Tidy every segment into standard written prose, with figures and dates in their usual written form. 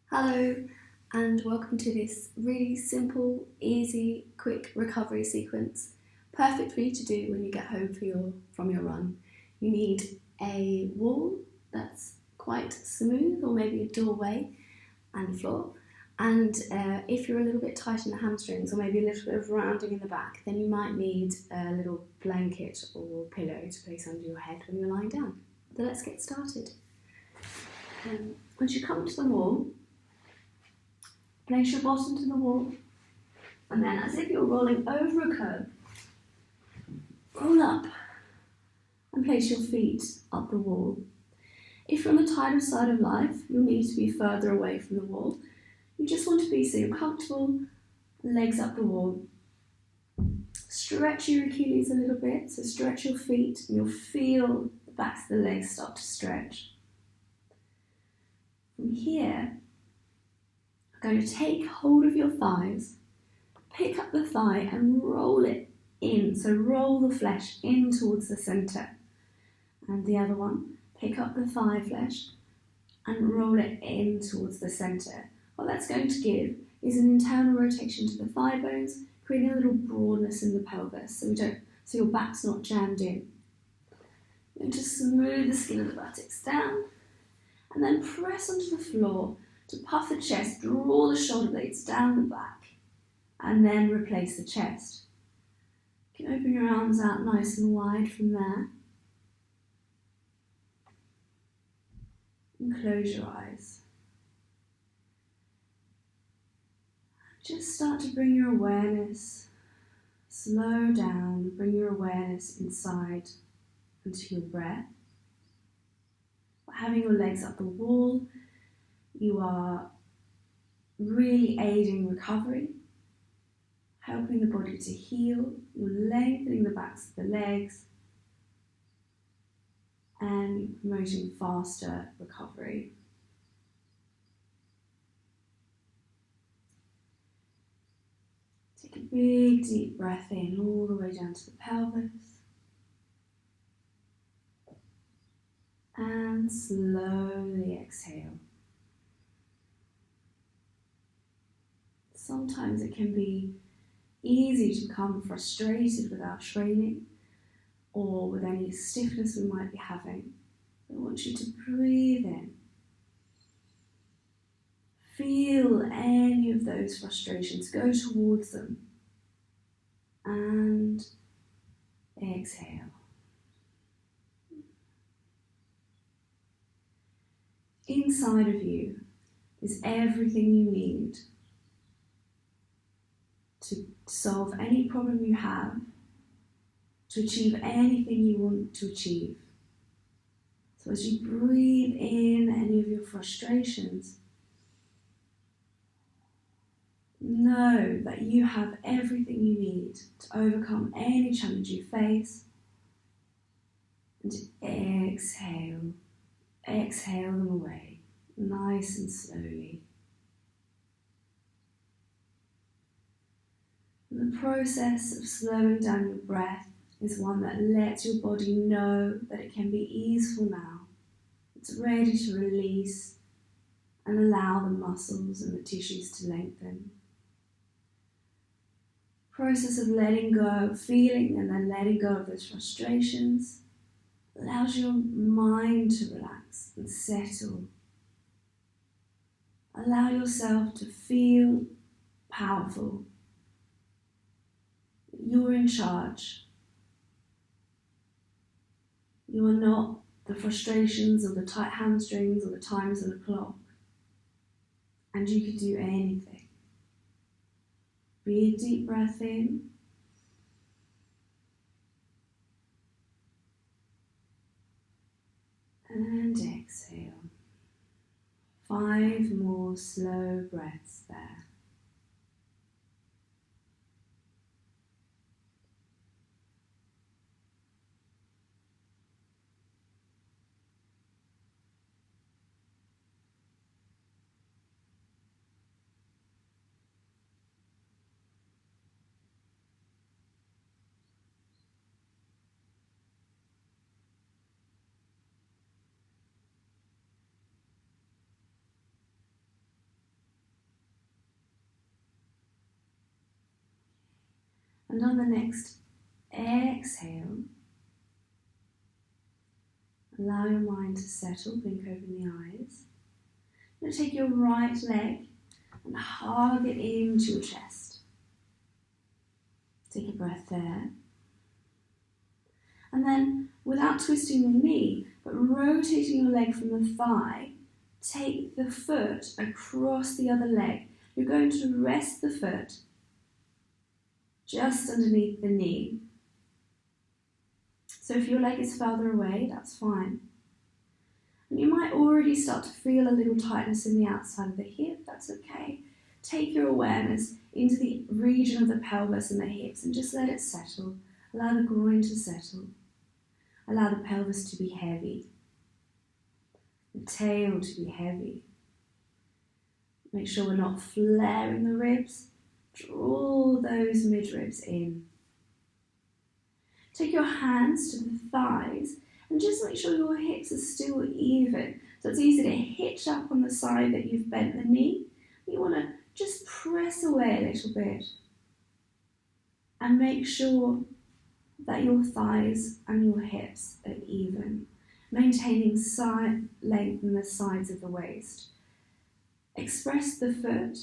Hello and welcome to this really simple, easy, quick recovery sequence. Perfect for you to do when you get home from your run. You need a wall that's quite smooth, or maybe a doorway and a floor. And if you're a little bit tight in the hamstrings, or maybe a little bit of rounding in the back, then you might need a little blanket or pillow to place under your head when you're lying down. So let's get started. Once you come to the wall, place your bottom to the wall, and then as if you're rolling over a curb, roll up and place your feet up the wall. If you're on the tighter side of life, you'll need to be further away from the wall. You just want to be so you're comfortable, legs up the wall. Stretch your Achilles a little bit, so stretch your feet and you'll feel the backs of the legs start to stretch. From here, I'm going to take hold of your thighs, pick up the thigh and roll it in. So roll the flesh in towards the centre. And the other one, pick up the thigh flesh and roll it in towards the centre. What that's going to give is an internal rotation to the thigh bones, creating a little broadness in the pelvis so your back's not jammed in. You're going to smooth the skin of the buttocks down and then press onto the floor to puff the chest, draw the shoulder blades down the back, and then replace the chest. You can open your arms out nice and wide from there. And close your eyes. Just start to bring your awareness, slow down, bring your awareness inside into your breath. By having your legs up the wall, you are really aiding recovery, helping the body to heal. You're lengthening the backs of the legs and promoting faster recovery. Take a big deep breath in all the way down to the pelvis and slowly exhale. Sometimes it can be easy to become frustrated with our training or with any stiffness we might be having. I want you to breathe in. Feel any of those frustrations, go towards them, and exhale. Inside of you is everything you need to solve any problem you have, to achieve anything you want to achieve. So as you breathe in any of your frustrations, know that you have everything you need to overcome any challenge you face, and exhale them away, nice and slowly. The process of slowing down your breath is one that lets your body know that it can be easeful now. It's ready to release and allow the muscles and the tissues to lengthen. Process of letting go, feeling and then letting go of those frustrations allows your mind to relax and settle. Allow yourself to feel powerful. You're in charge. You are not the frustrations or the tight hamstrings or the times on the clock. And you can do anything. Breathe a deep breath in. And exhale. 5 more slow breaths there. And on the next exhale, allow your mind to settle, blink open the eyes. Now take your right leg and hug it into your chest. Take a breath there. And then, without twisting your knee, but rotating your leg from the thigh, take the foot across the other leg. You're going to rest the foot just underneath the knee. So if your leg is further away, that's fine. And you might already start to feel a little tightness in the outside of the hip. That's okay. Take your awareness into the region of the pelvis and the hips and just let it settle. Allow the groin to settle. Allow the pelvis to be heavy. The tail to be heavy. Make sure we're not flaring the ribs. Draw those midribs in. Take your hands to the thighs and just make sure your hips are still even. So it's easy to hitch up on the side that you've bent the knee. You want to just press away a little bit and make sure that your thighs and your hips are even, maintaining side length in the sides of the waist. Express the foot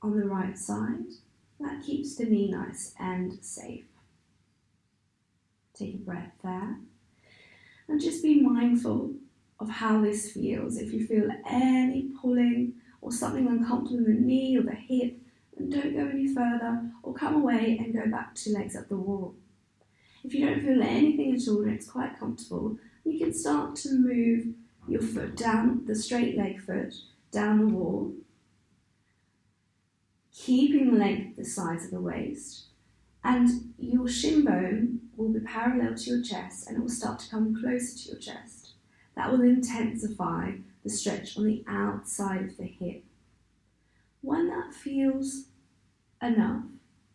on the right side. That keeps the knee nice and safe. Take a breath there. And just be mindful of how this feels. If you feel any pulling or something uncomfortable in the knee or the hip, then don't go any further or come away and go back to legs up the wall. If you don't feel anything at all and it's quite comfortable, you can start to move your foot down, the straight leg foot, down the wall, keeping the length of the sides of the waist, and your shin bone will be parallel to your chest and it will start to come closer to your chest. That will intensify the stretch on the outside of the hip. When that feels enough,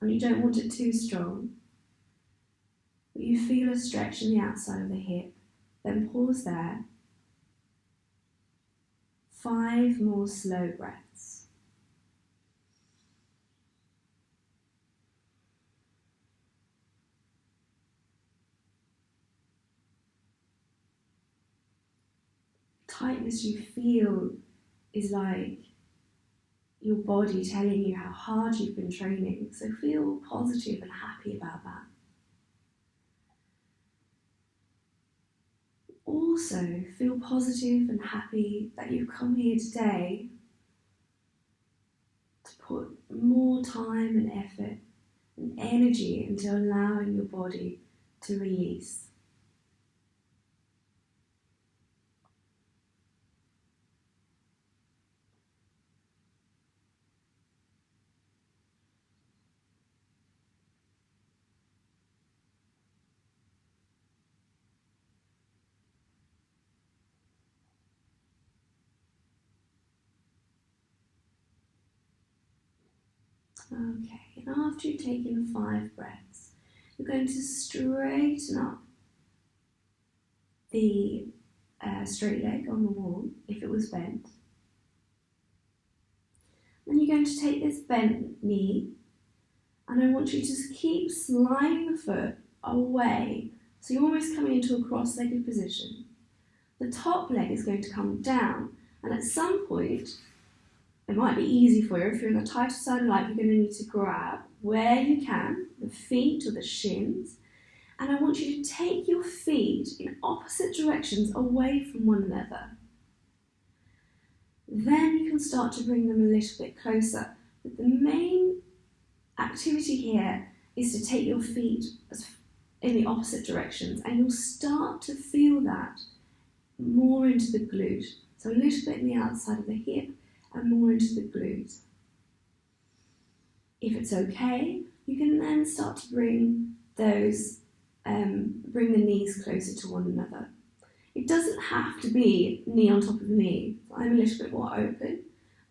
and you don't want it too strong, but you feel a stretch in the outside of the hip, then pause there. 5 more slow breaths. Tightness you feel is like your body telling you how hard you've been training, so feel positive and happy about that. Also, feel positive and happy that you've come here today to put more time and effort and energy into allowing your body to release. Okay, and after you've taken 5 breaths, you're going to straighten up the straight leg on the wall, if it was bent. Then you're going to take this bent knee, and I want you to just keep sliding the foot away, so you're almost coming into a cross-legged position. The top leg is going to come down, and at some point, it might be easy for you. If you're in the tighter side of life, you're going to need to grab where you can, the feet or the shins. And I want you to take your feet in opposite directions away from one another. Then you can start to bring them a little bit closer. But the main activity here is to take your feet in the opposite directions, and you'll start to feel that more into the glute. So a little bit in the outside of the hip, and more into the glutes. If it's okay, you can then start to bring those, bring the knees closer to one another. It doesn't have to be knee on top of knee. I'm a little bit more open.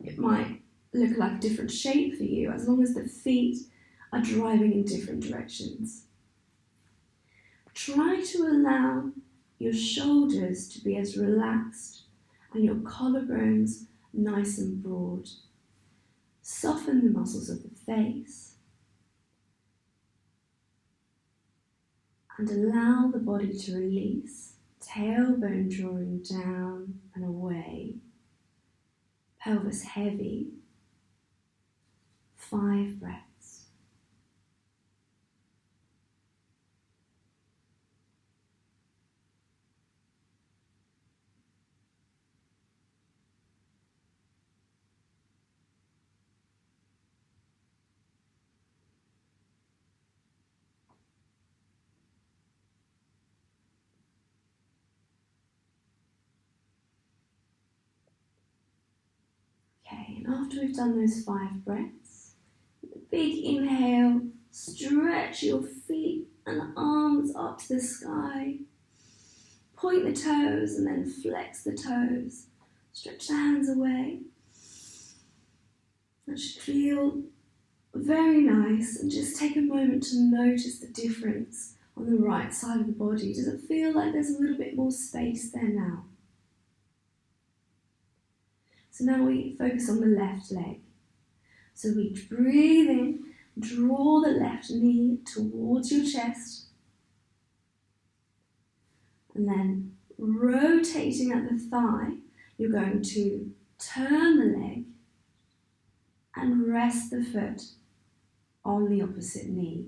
It might look like a different shape for you, as long as the feet are driving in different directions. Try to allow your shoulders to be as relaxed and your collarbones nice and broad. Soften the muscles of the face. And allow the body to release, tailbone drawing down and away, pelvis heavy. 5 breaths. Okay, and after we've done those 5 breaths, with a big inhale, stretch your feet and arms up to the sky. Point the toes and then flex the toes. Stretch the hands away. That should feel very nice, and just take a moment to notice the difference on the right side of the body. Does it feel like there's a little bit more space there now? So now we focus on the left leg. So we breathe in, draw the left knee towards your chest, and then rotating at the thigh, you're going to turn the leg and rest the foot on the opposite knee.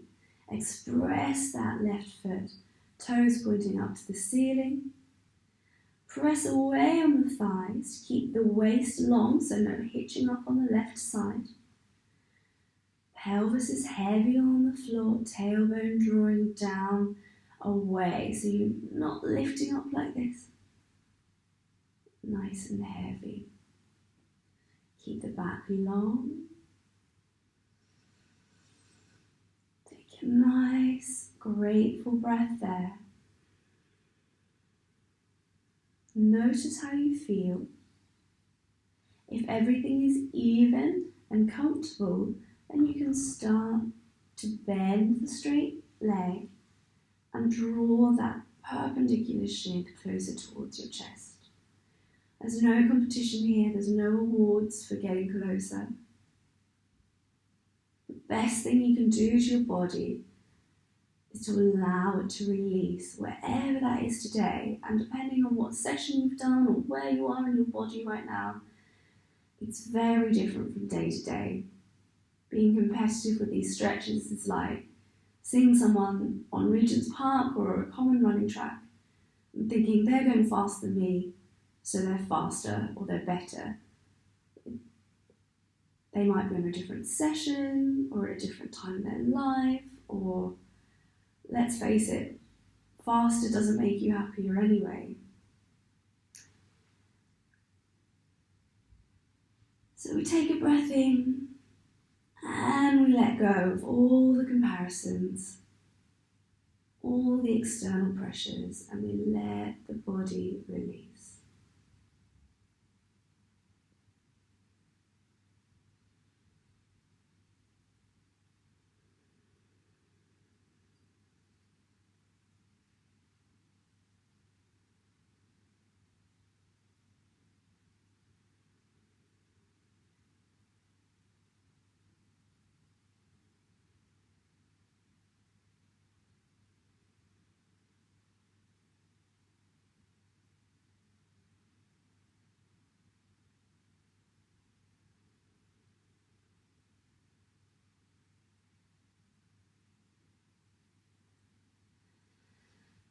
Express that left foot, toes pointing up to the ceiling. Press away on the thighs to keep the waist long, so no hitching up on the left side. Pelvis is heavy on the floor, tailbone drawing down away, so you're not lifting up like this. Nice and heavy. Keep the back long. Take a nice, grateful breath there. Notice how you feel. If everything is even and comfortable, then you can start to bend the straight leg and draw that perpendicular shin closer towards your chest. There's no competition here, there's no awards for getting closer. The best thing you can do to your body is to allow it to release wherever that is today, and depending on what session you've done or where you are in your body right now, it's very different from day to day. Being competitive with these stretches is like seeing someone on Regent's Park or a common running track and thinking they're going faster than me, so they're faster or they're better. They might be on a different session or at a different time in their life, or let's face it, faster doesn't make you happier anyway. So we take a breath in and we let go of all the comparisons, all the external pressures, and we let the body release.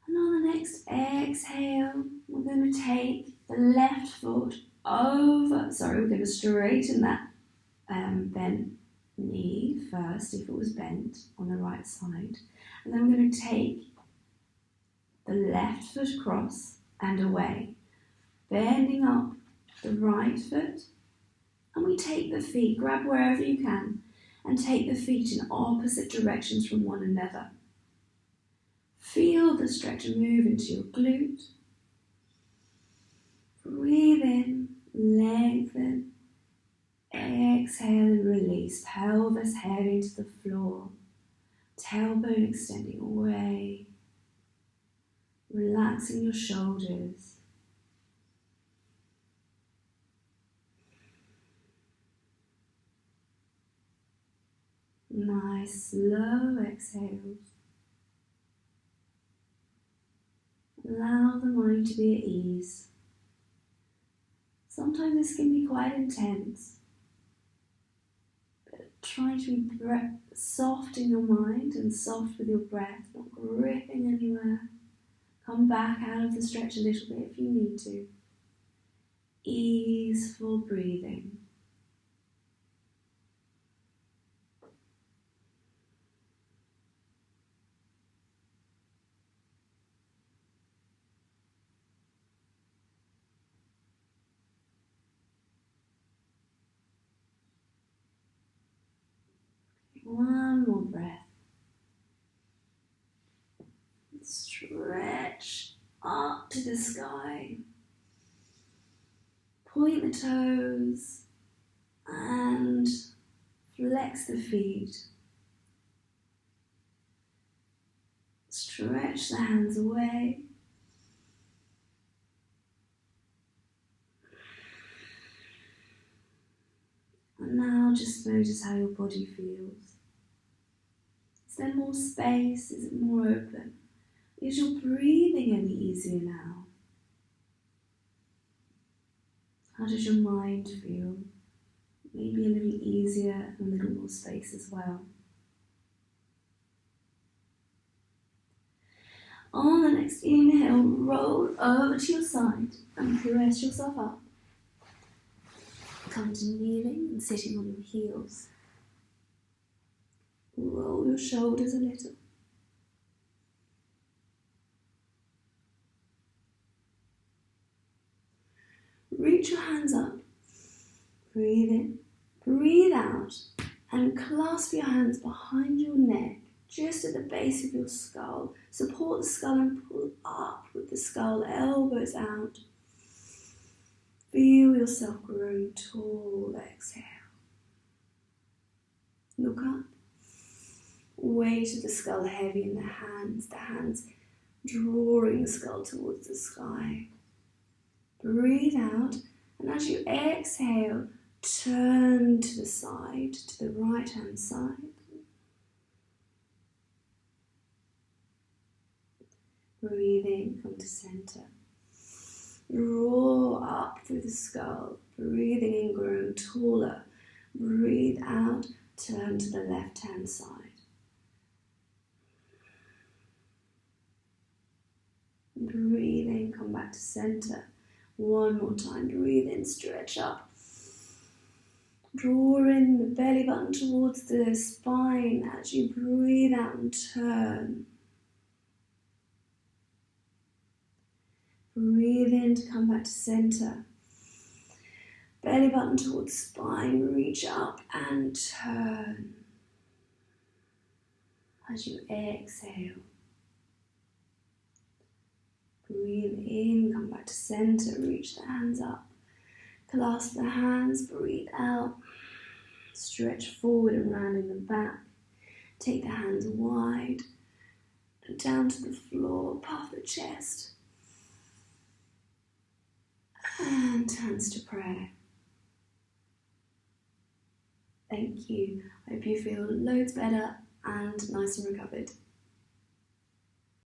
And on the next exhale, we're going to take the left foot over, we're going to straighten that bent knee first, if it was bent on the right side. And then we're going to take the left foot across and away, bending up the right foot. And we take the feet, grab wherever you can, and take the feet in opposite directions from one another. Feel the stretch and move into your glute. Breathe in, lengthen. Exhale and release. Pelvis heavy to the floor. Tailbone extending away. Relaxing your shoulders. Nice slow exhales. Allow the mind to be at ease. Sometimes this can be quite intense, but try to be soft in your mind and soft with your breath, not gripping anywhere. Come back out of the stretch a little bit if you need to. Easeful breathing. One more breath. Stretch up to the sky. Point the toes and flex the feet. Stretch the hands away. And now just notice how your body feels. Is there more space? Is it more open? Is your breathing any easier now? How does your mind feel? Maybe a little easier and a little more space as well. On the next inhale, roll over to your side and press yourself up. Come to kneeling and sitting on your heels. Roll your shoulders a little. Reach your hands up. Breathe in, breathe out, and clasp your hands behind your neck, just at the base of your skull. Support the skull and pull up with the skull, elbows out. Feel yourself growing tall. Exhale. Look up. Weight of the skull heavy in the hands drawing the skull towards the sky. Breathe out, and as you exhale, turn to the side, to the right hand side. Breathe in, come to center. Roar up through the skull, breathing in, growing taller. Breathe out, turn to the left hand side. Breathe in, come back to center. One more time, breathe in, stretch up. Draw in the belly button towards the spine as you breathe out and turn. Breathe in to come back to center. Belly button towards spine, reach up and turn. As you exhale. Breathe in, come back to center, reach the hands up. Clasp the hands, breathe out. Stretch forward and round in the back. Take the hands wide and down to the floor, puff the chest. And hands to prayer. Thank you. I hope you feel loads better and nice and recovered.